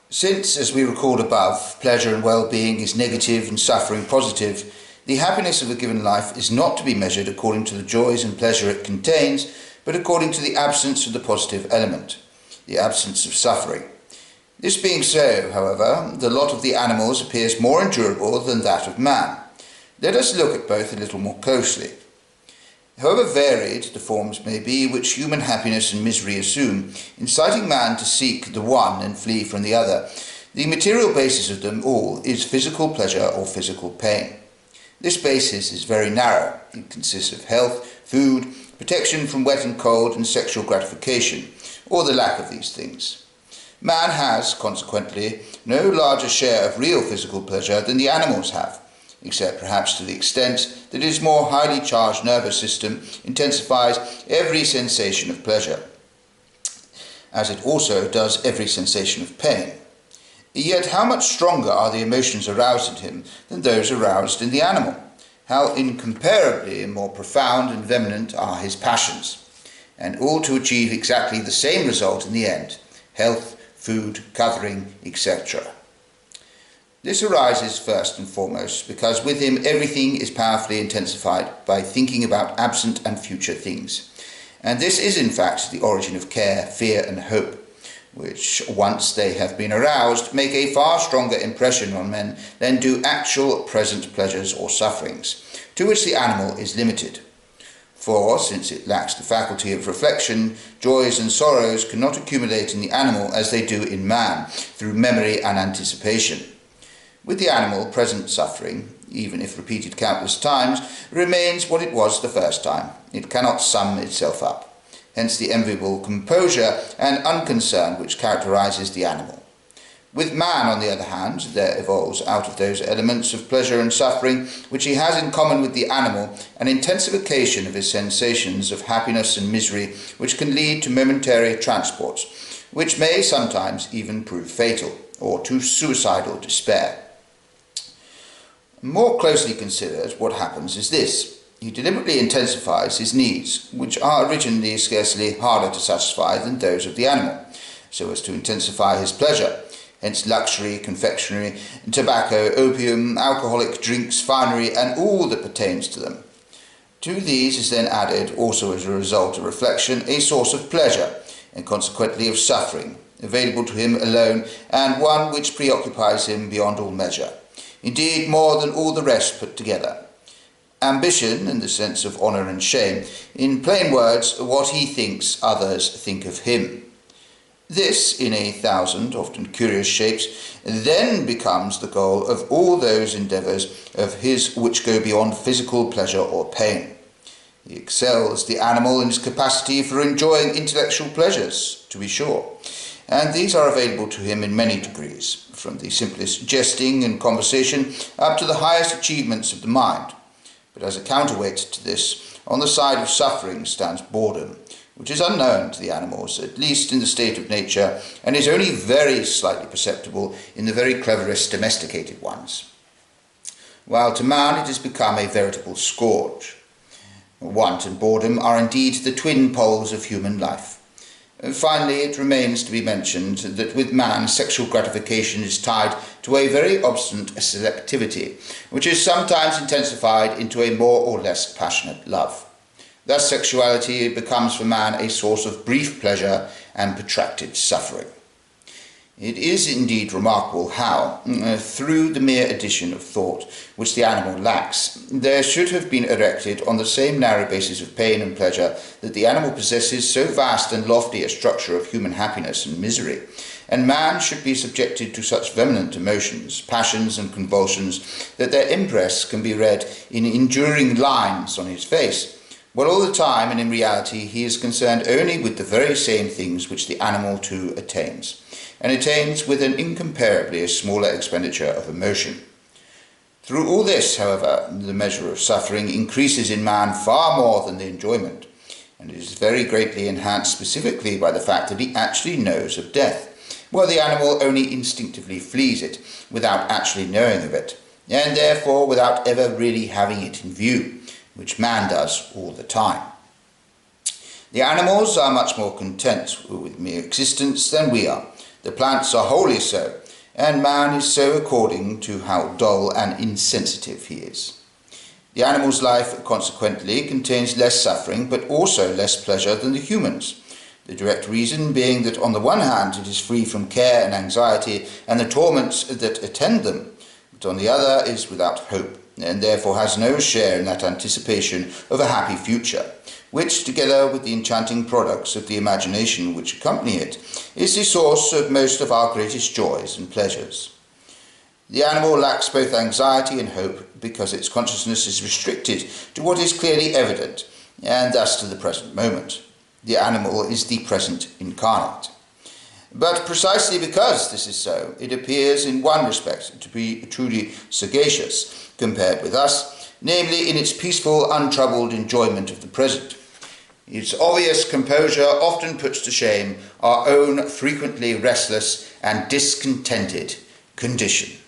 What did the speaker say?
Since, as we recalled above, pleasure and well-being is negative and suffering positive, the happiness of a given life is not to be measured according to the joys and pleasure it contains, but according to the absence of the positive element, the absence of suffering. This being so, however, the lot of the animals appears more endurable than that of man. Let us look at both a little more closely. However varied the forms may be which human happiness and misery assume, inciting man to seek the one and flee from the other, the material basis of them all is physical pleasure or physical pain. This basis is very narrow. It consists of health, food, protection from wet and cold, and sexual gratification, or the lack of these things. Man has, consequently, no larger share of real physical pleasure than the animals have, except perhaps to the extent that his more highly charged nervous system intensifies every sensation of pleasure, as it also does every sensation of pain. Yet how much stronger are the emotions aroused in him than those aroused in the animal? How incomparably more profound and vehement are his passions, and all to achieve exactly the same result in the end: health, food, covering, etc. This arises first and foremost because with him everything is powerfully intensified by thinking about absent and future things. And this is in fact the origin of care, fear and hope, which, once they have been aroused, make a far stronger impression on men than do actual present pleasures or sufferings, to which the animal is limited. For, since it lacks the faculty of reflection, joys and sorrows cannot accumulate in the animal as they do in man, through memory and anticipation. With the animal, present suffering, even if repeated countless times, remains what it was the first time. It cannot sum itself up. Hence the enviable composure and unconcern which characterizes the animal. With man, on the other hand, there evolves out of those elements of pleasure and suffering which he has in common with the animal an intensification of his sensations of happiness and misery which can lead to momentary transports, which may sometimes even prove fatal, or to suicidal despair. More closely considered, what happens is this. He deliberately intensifies his needs, which are originally scarcely harder to satisfy than those of the animal, so as to intensify his pleasure. Hence luxury, confectionery, tobacco, opium, alcoholic drinks, finery, and all that pertains to them. To these is then added, also as a result of reflection, a source of pleasure, and consequently of suffering, available to him alone, and one which preoccupies him beyond all measure. Indeed, more than all the rest put together. Ambition, in the sense of honour and shame, in plain words, what he thinks others think of him. This, in 1,000 often curious shapes, then becomes the goal of all those endeavours of his which go beyond physical pleasure or pain. He excels the animal in his capacity for enjoying intellectual pleasures, to be sure, and these are available to him in many degrees, from the simplest jesting and conversation up to the highest achievements of the mind. But as a counterweight to this, on the side of suffering stands boredom, which is unknown to the animals, at least in the state of nature, and is only very slightly perceptible in the very cleverest domesticated ones. While to man it has become a veritable scourge. Want and boredom are indeed the twin poles of human life. Finally, it remains to be mentioned that with man sexual gratification is tied to a very obstinate selectivity, which is sometimes intensified into a more or less passionate love. Thus sexuality becomes for man a source of brief pleasure and protracted suffering. It is indeed remarkable how, through the mere addition of thought, which the animal lacks, there should have been erected on the same narrow basis of pain and pleasure that the animal possesses so vast and lofty a structure of human happiness and misery, and man should be subjected to such vehement emotions, passions and convulsions that their impress can be read in enduring lines on his face, while all the time and in reality he is concerned only with the very same things which the animal too attains, and attains with an incomparably smaller expenditure of emotion. Through all this, however, the measure of suffering increases in man far more than the enjoyment, and it is very greatly enhanced specifically by the fact that he actually knows of death, while the animal only instinctively flees it without actually knowing of it, and therefore without ever really having it in view, which man does all the time. The animals are much more content with mere existence than we are. The plants are wholly so, and man is so according to how dull and insensitive he is. The animal's life, consequently, contains less suffering, but also less pleasure than the human's. The direct reason being that on the one hand it is free from care and anxiety and the torments that attend them, but on the other is without hope, and therefore has no share in that anticipation of a happy future, which, together with the enchanting products of the imagination which accompany it, is the source of most of our greatest joys and pleasures. The animal lacks both anxiety and hope because its consciousness is restricted to what is clearly evident, and thus to the present moment. The animal is the present incarnate. But precisely because this is so, it appears in one respect to be truly sagacious compared with us, namely in its peaceful, untroubled enjoyment of the present. Its obvious composure often puts to shame our own frequently restless and discontented condition.